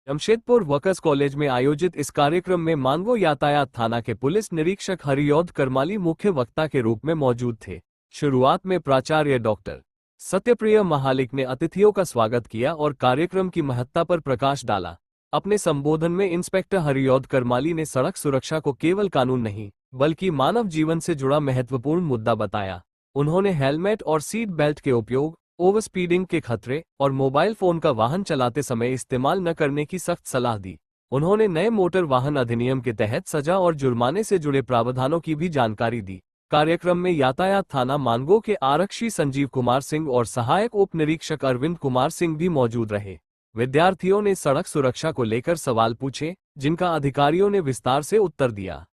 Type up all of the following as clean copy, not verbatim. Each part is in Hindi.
जमशेदपुर वर्कर्स कॉलेज में आयोजित इस कार्यक्रम में मानगो यातायात थाना के पुलिस निरीक्षक हरियौध करमाली मुख्य वक्ता के रूप में मौजूद थे। शुरुआत में प्राचार्य डॉक्टर सत्यप्रिय महालिक ने अतिथियों का स्वागत किया और कार्यक्रम की महत्ता पर प्रकाश डाला। अपने संबोधन में इंस्पेक्टर हरियौध करमाली ने सड़क सुरक्षा को केवल कानून नहीं बल्कि मानव जीवन से जुड़ा महत्वपूर्ण मुद्दा बताया। उन्होंने हेलमेट और सीट बेल्ट के उपयोग, ओवर स्पीडिंग के खतरे और मोबाइल फोन का वाहन चलाते समय इस्तेमाल न करने की सख्त सलाह दी। उन्होंने नए मोटर वाहन अधिनियम के तहत सजा और जुर्माने से जुड़े प्रावधानों की भी जानकारी दी। कार्यक्रम में यातायात थाना मानगो के आरक्षी संजीव कुमार सिंह और सहायक उप निरीक्षक अरविंद कुमार सिंह भी मौजूद रहे। विद्यार्थियों ने सड़क सुरक्षा को लेकर सवाल पूछे, जिनका अधिकारियों ने विस्तार से उत्तर दिया।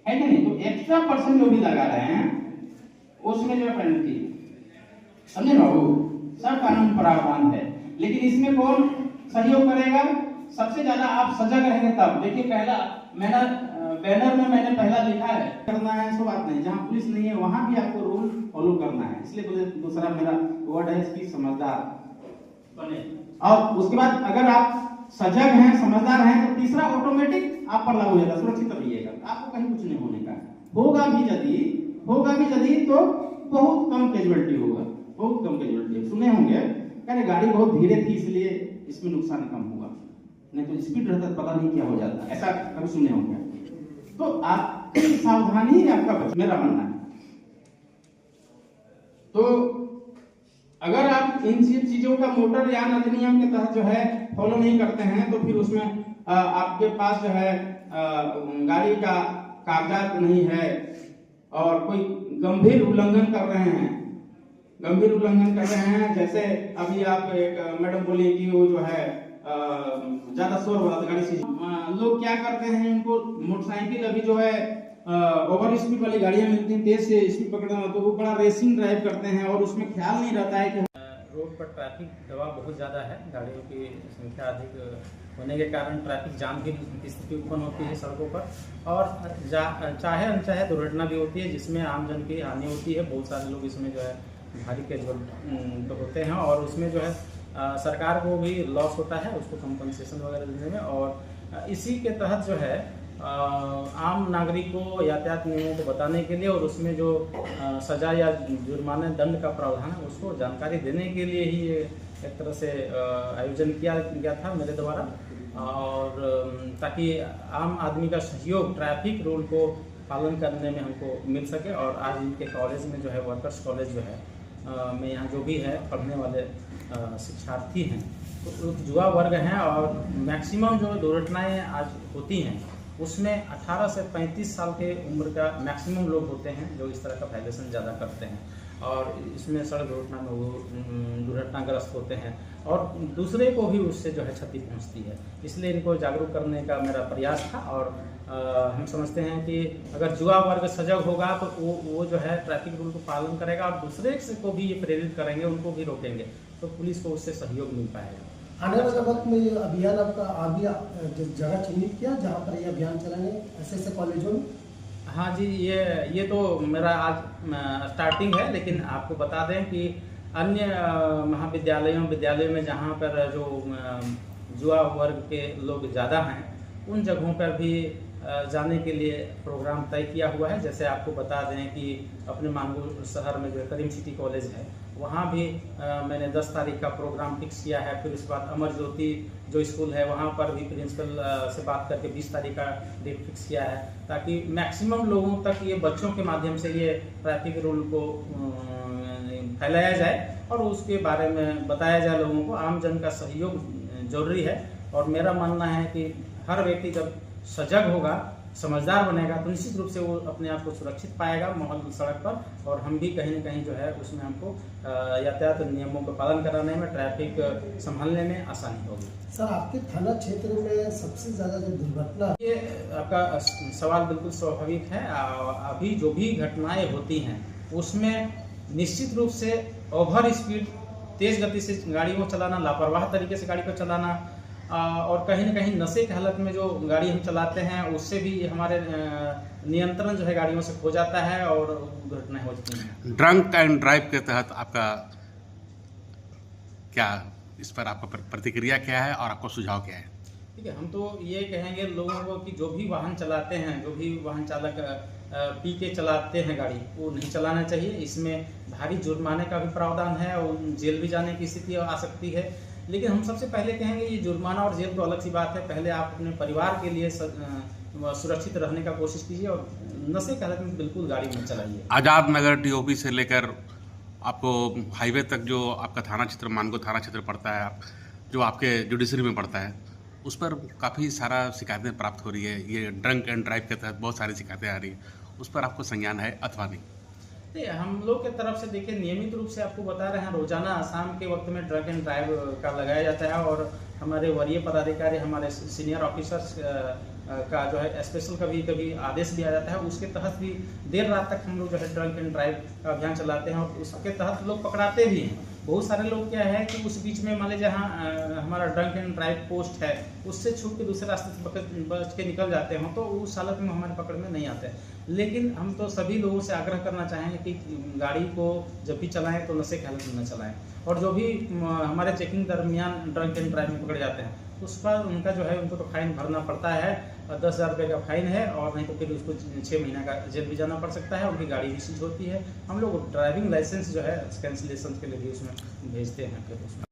है नहीं तो एक्स्ट्रा पर्सन जो भी लगा रहे हैं उसमें जो पेनल्टी, समझे बाबू, सब कानून प्रावधान है, लेकिन इसमें कौन सहयोग करेगा? सबसे ज्यादा आप सजग रहेंगे तब। देखिए पहला मैंने बैनर में मैंने पहला लिखा है करना है, सो बात नहीं, जहाँ पुलिस नहीं है वहां भी आपको रूल फॉलो करना है। इसलिए दूसरा मेरा वर्ड है कि समझदार बने। और उसके बाद अगर आप सजग हैं, समझदार हैं, तो तीसरा ऑटोमेटिक आप पर लागू हो जाएगा, सुरक्षित रहिएगा, आपको कहीं कुछ नहीं होने का। होगा भी यदि तो बहुत कम कैजुअलिटी होगा, बहुत कम कैजुअलिटी। सुने होंगे कहने गाड़ी बहुत धीरे थी इसलिए इसमें नुकसान कम हुआ, नहीं तो स्पीड रहता पता नहीं क्या हो जाता, ऐसा कभी सुने होंगे। तो आप सावधानी आपका मेरा मानना है। तो अगर आप इन चीजों का मोटर यान अधिनियम के तहत जो है फॉलो नहीं करते हैं तो फिर उसमें आपके पास जो है गाड़ी का कागजात नहीं है और कोई गंभीर उल्लंघन कर रहे हैं, जैसे अभी आप एक मैडम बोली कि वो जो है ज्यादा शोर वाला गाड़ी से लोग क्या करते हैं, इनको मोटरसाइकिल अभी जो है ओवर स्पीड वाली गाड़ियां मिलती हैं, तेज से स्पीड पकड़ना, तो वो बड़ा रेसिंग ड्राइव करते हैं और उसमें ख्याल नहीं रहता है कि रोड पर ट्रैफिक दबाव बहुत ज़्यादा है। गाड़ियों की संख्या अधिक होने के कारण ट्रैफिक जाम की स्थिति उत्पन्न होती है सड़कों पर, और चाहे अनचाहे दुर्घटना भी होती है जिसमें आमजन की हानि होती है। बहुत सारे लोग इसमें जो है भारी कैजुअल होते हैं और उसमें जो है सरकार को भी लॉस होता है उसको कंपनसेशन वगैरह देने में। और इसी के तहत जो है आम नागरिक को यातायात नियमों को बताने के लिए और उसमें जो सजा या जुर्माना दंड का प्रावधान है उसको जानकारी देने के लिए ही ये एक तरह से आयोजन किया गया था मेरे द्वारा, और ताकि आम आदमी का सहयोग ट्रैफिक रूल को पालन करने में हमको मिल सके। और आज इनके कॉलेज में जो है वर्कर्स कॉलेज जो है में यहाँ जो भी है पढ़ने वाले शिक्षार्थी हैं तो युवा वर्ग हैं, और मैक्सिमम जो दुर्घटनाएँ आज होती हैं उसमें 18 से 35 साल के उम्र का मैक्सिमम लोग होते हैं जो इस तरह का वायलेशन ज़्यादा करते हैं, और इसमें सड़क दुर्घटना में वो दुर्घटनाग्रस्त होते हैं और दूसरे को भी उससे जो है क्षति पहुंचती है। इसलिए इनको जागरूक करने का मेरा प्रयास था, और हम समझते हैं कि अगर युवा वर्ग सजग होगा तो वो जो है ट्रैफिक रूल को पालन करेगा और दूसरे को भी ये प्रेरित करेंगे, उनको भी रोकेंगे, तो पुलिस को उससे सहयोग मिल पाएगा। आने वाले वक्त में ये अभियान आपका आगे जगह चिन्हित किया जहाँ पर ये अभियान चलाने ऐसे कॉलेजों में? हाँ जी, ये तो मेरा आज स्टार्टिंग है, लेकिन आपको बता दें कि अन्य विद्यालयों में जहाँ पर जो युवा वर्ग के लोग ज़्यादा हैं उन जगहों पर भी जाने के लिए प्रोग्राम तय किया हुआ है। जैसे आपको बता दें कि अपने मानगो शहर में जो करीम सिटी कॉलेज है वहाँ भी मैंने 10 तारीख का प्रोग्राम फिक्स किया है। फिर उसके बाद अमर ज्योति जो स्कूल है वहाँ पर भी प्रिंसिपल से बात करके 20 तारीख का डेट फिक्स किया है, ताकि मैक्सिमम लोगों तक ये बच्चों के माध्यम से ये ट्रैफिक रूल को फैलाया जाए और उसके बारे में बताया जाए लोगों को। आम जन का सहयोग जरूरी है, और मेरा मानना है कि हर व्यक्ति जब सजग होगा, समझदार बनेगा तो निश्चित रूप से वो अपने आप को सुरक्षित पाएगा माहौल सड़क पर, और हम भी कहीं न कहीं जो है उसमें हमको यातायात नियमों का पालन कराने में, ट्रैफिक संभालने में आसानी होगी। सर, आपके थाना क्षेत्र में सबसे ज़्यादा जो दुर्घटना, ये आपका सवाल बिल्कुल स्वाभाविक है। अभी जो भी घटनाएं होती हैं उसमें निश्चित रूप से ओवर स्पीड, तेज गति से गाड़ी को चलाना, लापरवाह तरीके से गाड़ी को चलाना, और कहीं न कहीं नशे की हालत में जो गाड़ी हम चलाते हैं उससे भी हमारे नियंत्रण जो है गाड़ियों से खो जाता है और दुर्घटनाएं हो जाती हैं। ड्रंक एंड ड्राइव के तहत आपका क्या इस पर आपका प्रतिक्रिया क्या है और आपका सुझाव क्या है? ठीक है, हम तो ये कहेंगे लोगों को कि जो भी वाहन चलाते हैं, जो भी वाहन चालक पी के चलाते हैं गाड़ी, वो नहीं चलाना चाहिए। इसमें भारी जुर्माने का भी प्रावधान है और जेल भी जाने की स्थिति आ सकती है। लेकिन हम सबसे पहले कहेंगे ये जुर्माना और जेल तो अलग सी बात है। पहले आप अपने परिवार के लिए सुरक्षित रहने का कोशिश कीजिए और नशे की हालत में बिल्कुल गाड़ी मत चलाइए। आज़ाद नगर टीओपी से लेकर आपको हाईवे तक जो आपका थाना क्षेत्र मानगो थाना क्षेत्र पड़ता है, जो आपके जुडिशरी में पड़ता है, उस पर काफ़ी सारा शिकायतें प्राप्त हो रही है। ये ड्रंक एंड ड्राइव के तहत बहुत सारी शिकायतें आ रही हैं, उस पर आपको संज्ञान है अथवा नहीं? हम लोग के तरफ से देखिए नियमित रूप से आपको बता रहे हैं, रोजाना शाम के वक्त में ड्रग एंड ड्राइव का लगाया जाता है और हमारे वरीय पदाधिकारी, हमारे सीनियर ऑफिसर्स का जो है स्पेशल कभी कभी आदेश भी आ जाता है। उसके तहत भी देर रात तक हम लोग जो है ड्रग एंड ड्राइव का अभियान चलाते हैं और उसके तहत लोग पकड़ाते भी हैं। बहुत सारे लोग क्या है कि उस बीच में मान लीजिए जहाँ हमारा ड्रंक एंड ड्राइव पोस्ट है उससे छूट के दूसरे रास्ते से बच के निकल जाते हैं, तो उस हालत में हमारे पकड़ में नहीं आते। लेकिन हम तो सभी लोगों से आग्रह करना चाहेंगे कि गाड़ी को जब भी चलाएं तो नशे की हालत में न चलाएं और जो भी हमारे चेकिंग दरमियान ड्रंक एंड ड्राइव में पकड़े जाते हैं उस पर उनका जो है उनको तो फाइन भरना पड़ता है, 10,000 रुपये का फाइन है और नहीं तो फिर उसको 6 महीना का जेल भी जाना पड़ सकता है। उनकी गाड़ी भी सीज होती है। हम लोग ड्राइविंग लाइसेंस जो है कैंसिलेशन के लिए भी उसमें भेजते हैं फिर उसमें